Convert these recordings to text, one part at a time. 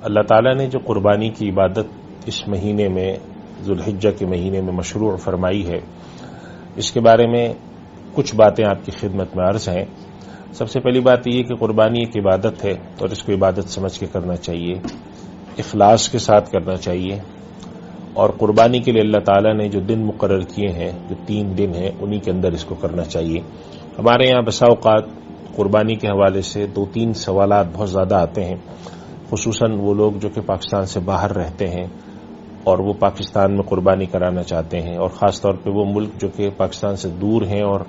اللہ تعالیٰ نے جو قربانی کی عبادت اس مہینے میں ذوالحجہ کے مہینے میں مشروع فرمائی ہے، اس کے بارے میں کچھ باتیں آپ کی خدمت میں عرض ہیں۔ سب سے پہلی بات یہ کہ قربانی ایک عبادت ہے اور اس کو عبادت سمجھ کے کرنا چاہیے، اخلاص کے ساتھ کرنا چاہیے، اور قربانی کے لیے اللہ تعالیٰ نے جو دن مقرر کیے ہیں، جو 3 دن ہیں، انہی کے اندر اس کو کرنا چاہیے۔ ہمارے یہاں بسا اوقات قربانی کے حوالے سے 2-3 سوالات بہت زیادہ آتے ہیں، خصوصاً وہ لوگ جو کہ پاکستان سے باہر رہتے ہیں اور وہ پاکستان میں قربانی کرانا چاہتے ہیں، اور خاص طور پہ وہ ملک جو کہ پاکستان سے دور ہیں اور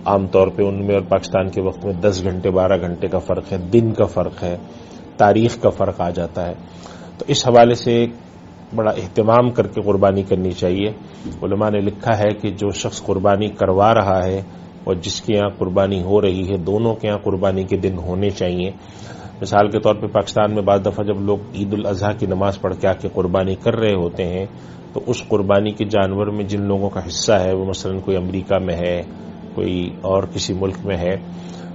عام طور پہ ان میں اور پاکستان کے وقت میں 10 گھنٹے 12 گھنٹے کا فرق ہے، دن کا فرق ہے، تاریخ کا فرق آ جاتا ہے۔ تو اس حوالے سے بڑا اہتمام کر کے قربانی کرنی چاہیے۔ علماء نے لکھا ہے کہ جو شخص قربانی کروا رہا ہے اور جس کے یہاں قربانی ہو رہی ہے، دونوں کے یہاں قربانی کے دن ہونے چاہیے۔ مثال کے طور پہ پاکستان میں بعض دفعہ جب لوگ عید الاضحیٰ کی نماز پڑھ کے آ کے قربانی کر رہے ہوتے ہیں تو اس قربانی کے جانور میں جن لوگوں کا حصہ ہے، وہ مثلا کوئی امریکہ میں ہے، کوئی اور کسی ملک میں ہے،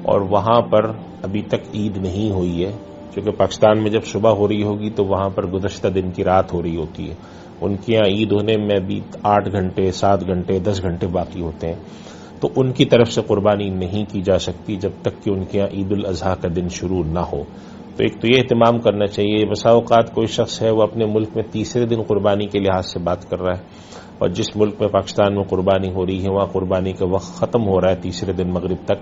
اور وہاں پر ابھی تک عید نہیں ہوئی ہے، کیونکہ پاکستان میں جب صبح ہو رہی ہوگی تو وہاں پر گزشتہ دن کی رات ہو رہی ہوتی ہے، ان کے یہاں عید ہونے میں بھی 8 گھنٹے 7 گھنٹے 10 گھنٹے باقی ہوتے ہیں، تو ان کی طرف سے قربانی نہیں کی جا سکتی جب تک کہ ان کے یہاں عید الاضحیٰ کا دن شروع نہ ہو۔ تو ایک تو یہ اہتمام کرنا چاہیے۔ بسا اوقات کوئی شخص ہے وہ اپنے ملک میں تیسرے دن قربانی کے لحاظ سے بات کر رہا ہے، اور جس ملک میں پاکستان میں قربانی ہو رہی ہے وہاں قربانی کا وقت ختم ہو رہا ہے تیسرے دن مغرب تک،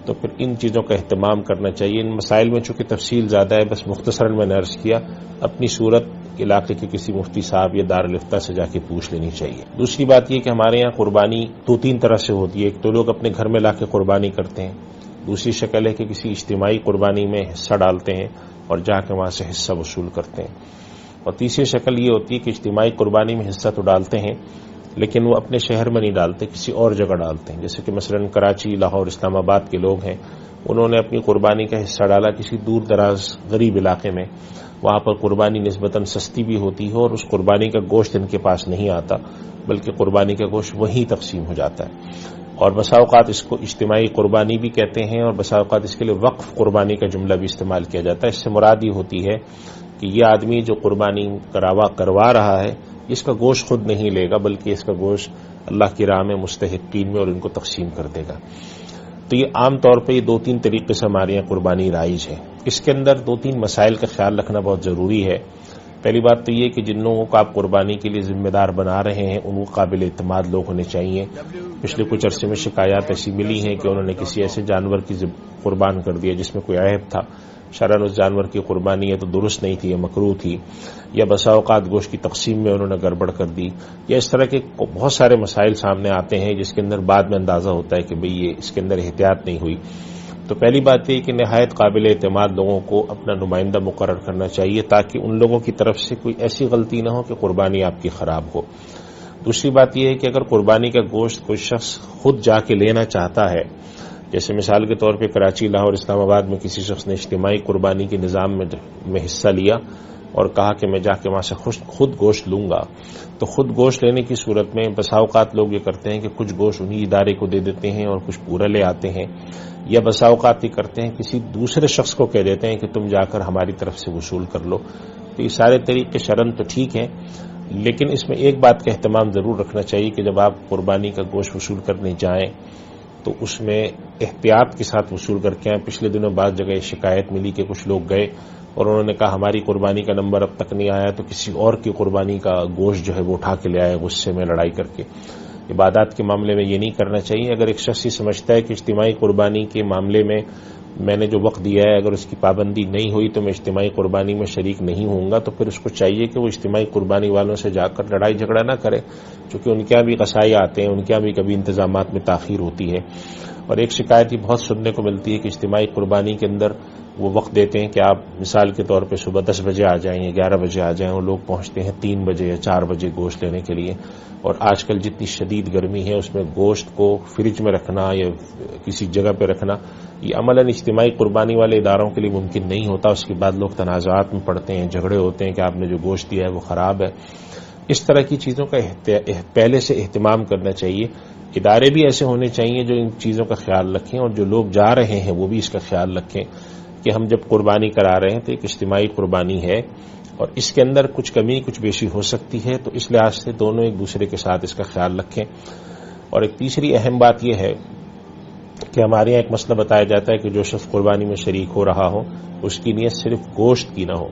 تو پھر ان چیزوں کا اہتمام کرنا چاہیے۔ ان مسائل میں چونکہ تفصیل زیادہ ہے، بس مختصراً میں نے عرض کیا، اپنی صورت علاقے کے کسی مفتی صاحب یا دارالفتہ سے جا کے پوچھ لینی چاہیے۔ دوسری بات یہ کہ ہمارے یہاں قربانی 2-3 طرح سے ہوتی ہے۔ ایک تو لوگ اپنے گھر میں لا کے قربانی کرتے ہیں، دوسری شکل ہے کہ کسی اجتماعی قربانی میں حصہ ڈالتے ہیں اور جا کے وہاں سے حصہ وصول کرتے ہیں، اور تیسری شکل یہ ہوتی ہے کہ اجتماعی قربانی میں حصہ تو ڈالتے ہیں لیکن وہ اپنے شہر میں نہیں ڈالتے، کسی اور جگہ ڈالتے ہیں، جیسے کہ مثلا کراچی، لاہور، اسلام آباد کے لوگ ہیں، انہوں نے اپنی قربانی کا حصہ ڈالا کسی دور دراز غریب علاقے میں، وہاں پر قربانی نسبتاً سستی بھی ہوتی ہے اور اس قربانی کا گوشت ان کے پاس نہیں آتا بلکہ قربانی کا گوشت وہیں تقسیم ہو جاتا ہے، اور بسا اوقات اس کو اجتماعی قربانی بھی کہتے ہیں، اور بسا اوقات اس کے لیے وقف قربانی کا جملہ بھی استعمال کیا جاتا ہے۔ اس سے مراد یہ ہوتی ہے کہ یہ آدمی جو قربانی کروا رہا ہے اس کا گوشت خود نہیں لے گا بلکہ اس کا گوشت اللہ کی راہ میں مستحقین میں اور ان کو تقسیم کر دے گا۔ تو یہ عام طور پہ یہ 2-3 طریقے سے ہمارے یہاں قربانی رائج ہے۔ اس کے اندر 2-3 مسائل کا خیال رکھنا بہت ضروری ہے۔ پہلی بات تو یہ کہ جن لوگوں کو آپ قربانی کے لیے ذمہ دار بنا رہے ہیں ان کو قابل اعتماد لوگ ہونے چاہیے۔ پچھلے کچھ عرصے میں شکایات ایسی ملی ہیں کہ انہوں نے کسی ایسے جانور کی قربان کر دیا جس میں کوئی عیب تھا، شرعاً اس جانور کی قربانی یا تو درست نہیں تھی یا مکروہ تھی، یا بسا اوقات گوشت کی تقسیم میں انہوں نے گڑبڑ کر دی، یا اس طرح کے بہت سارے مسائل سامنے آتے ہیں جس کے اندر بعد میں اندازہ ہوتا ہے کہ بھئی یہ اس کے اندر احتیاط نہیں ہوئی۔ تو پہلی بات یہ کہ نہایت قابل اعتماد لوگوں کو اپنا نمائندہ مقرر کرنا چاہیے تاکہ ان لوگوں کی طرف سے کوئی ایسی غلطی نہ ہو کہ قربانی آپ کی خراب ہو۔ دوسری بات یہ ہے کہ اگر قربانی کا گوشت کوئی شخص خود جا کے لینا چاہتا ہے، جیسے مثال کے طور پہ کراچی، لاہور، اسلام آباد میں کسی شخص نے اجتماعی قربانی کے نظام میں حصہ لیا اور کہا کہ میں جا کے وہاں سے خود گوشت لوں گا، تو خود گوشت لینے کی صورت میں بسا اوقات لوگ یہ کرتے ہیں کہ کچھ گوشت انہی ادارے کو دے دیتے ہیں اور کچھ پورا لے آتے ہیں، یا بسا اوقات یہ کرتے ہیں کسی دوسرے شخص کو کہہ دیتے ہیں کہ تم جا کر ہماری طرف سے وصول کر لو۔ تو یہ سارے طریقے شرعاً تو ٹھیک ہیں، لیکن اس میں ایک بات کا اہتمام ضرور رکھنا چاہیے کہ جب آپ قربانی کا گوشت وصول کرنے جائیں تو اس میں احتیاط کے ساتھ وصول کر کے آئیں۔ پچھلے دنوں بعض جگہ شکایت ملی کہ کچھ لوگ گئے اور انہوں نے کہا ہماری قربانی کا نمبر اب تک نہیں آیا، تو کسی اور کی قربانی کا گوشت جو ہے وہ اٹھا کے لے آئے غصے میں لڑائی کر کے۔ عبادات کے معاملے میں یہ نہیں کرنا چاہیے۔ اگر ایک شخص یہ سمجھتا ہے کہ اجتماعی قربانی کے معاملے میں نے جو وقت دیا ہے اگر اس کی پابندی نہیں ہوئی تو میں اجتماعی قربانی میں شریک نہیں ہوں گا، تو پھر اس کو چاہیے کہ وہ اجتماعی قربانی والوں سے جا کر لڑائی جھگڑا نہ کرے، چونکہ ان کے یہاں بھی قصائی آتے ہیں، ان کے یہاں بھی کبھی انتظامات میں تاخیر ہوتی ہے۔ اور ایک شکایت یہ بہت سننے کو ملتی ہے کہ اجتماعی قربانی کے اندر وہ وقت دیتے ہیں کہ آپ مثال کے طور پہ صبح 10 بجے آ جائیں یا 11 بجے آ جائیں، اور لوگ پہنچتے ہیں 3 بجے یا 4 بجے گوشت لینے کے لیے، اور آج کل جتنی شدید گرمی ہے اس میں گوشت کو فریج میں رکھنا یا کسی جگہ پہ رکھنا یہ عملاً اجتماعی قربانی والے اداروں کے لیے ممکن نہیں ہوتا۔ اس کے بعد لوگ تنازعات میں پڑتے ہیں، جھگڑے ہوتے ہیں کہ آپ نے جو گوشت دیا ہے وہ خراب ہے۔ اس طرح کی چیزوں کا پہلے سے اہتمام کرنا چاہیے۔ ادارے بھی ایسے ہونے چاہیے جو ان چیزوں کا خیال رکھیں، اور جو لوگ جا رہے ہیں وہ بھی اس کا خیال رکھیں کہ ہم جب قربانی کرا رہے ہیں تو ایک اجتماعی قربانی ہے اور اس کے اندر کچھ کمی کچھ بیشی ہو سکتی ہے، تو اس لحاظ سے دونوں ایک دوسرے کے ساتھ اس کا خیال رکھیں۔ اور ایک تیسری اہم بات یہ ہے کہ ہمارے یہاں ایک مسئلہ بتایا جاتا ہے کہ جو شخص قربانی میں شریک ہو رہا ہو اس کی نیت صرف گوشت کی نہ ہو۔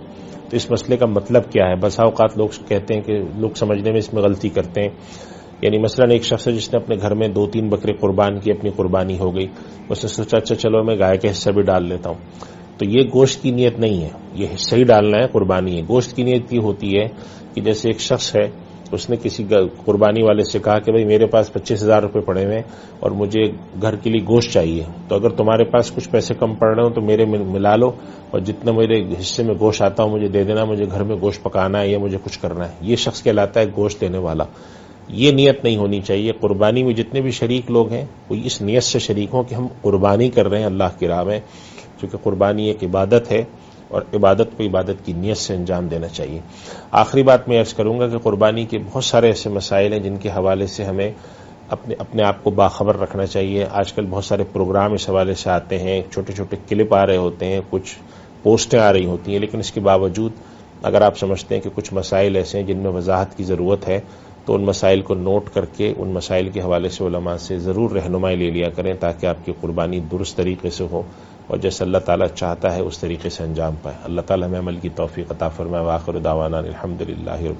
تو اس مسئلے کا مطلب کیا ہے؟ بسا اوقات لوگ کہتے ہیں کہ لوگ سمجھنے میں اس میں غلطی کرتے ہیں، یعنی مثلا ایک شخص ہے جس نے اپنے گھر میں 2-3 بکرے قربان کی، اپنی قربانی ہو گئی، اس نے سوچا اچھا چلو میں گائے کا حصہ بھی ڈال لیتا ہوں، تو یہ گوشت کی نیت نہیں ہے، یہ حصہ ہی ڈالنا ہے، قربانی ہے۔ گوشت کی نیت یہ ہوتی ہے کہ جیسے ایک شخص ہے، اس نے کسی قربانی والے سے کہا کہ بھئی میرے پاس 25,000 روپے پڑے ہوئے اور مجھے گھر کے لیے گوشت چاہیے، تو اگر تمہارے پاس کچھ پیسے کم پڑ رہے ہوں تو میرے ملا لو اور جتنا میرے حصے میں گوشت آتا ہوں مجھے دے دینا، مجھے گھر میں گوشت پکانا ہے یا مجھے کچھ کرنا ہے۔ یہ شخص کہلاتا ہے گوشت دینے والا۔ یہ نیت نہیں ہونی چاہیے۔ قربانی میں جتنے بھی شریک لوگ ہیں وہ اس نیت سے شریک ہوں کہ ہم قربانی کر رہے ہیں اللہ کی راہ میں، کیونکہ قربانی ایک عبادت ہے اور عبادت کو عبادت کی نیت سے انجام دینا چاہیے۔ آخری بات میں عرض کروں گا کہ قربانی کے بہت سارے ایسے مسائل ہیں جن کے حوالے سے ہمیں اپنے آپ کو باخبر رکھنا چاہیے۔ آج کل بہت سارے پروگرام اس حوالے سے آتے ہیں، چھوٹے چھوٹے کلپ آ رہے ہوتے ہیں، کچھ پوسٹیں آ رہی ہوتی ہیں، لیکن اس کے باوجود اگر آپ سمجھتے ہیں کہ کچھ مسائل ایسے ہیں جن میں وضاحت کی ضرورت ہے تو ان مسائل کو نوٹ کر کے ان مسائل کے حوالے سے علماء سے ضرور رہنمائی لے لیا کریں تاکہ آپ کی قربانی درست طریقے سے ہو اور جیسے اللہ تعالیٰ چاہتا ہے اس طریقے سے انجام پائے۔ اللہ تعالیٰ ہمیں عمل کی توفیق عطا فرمائے۔ وآخر دعوانا الحمدللہ رب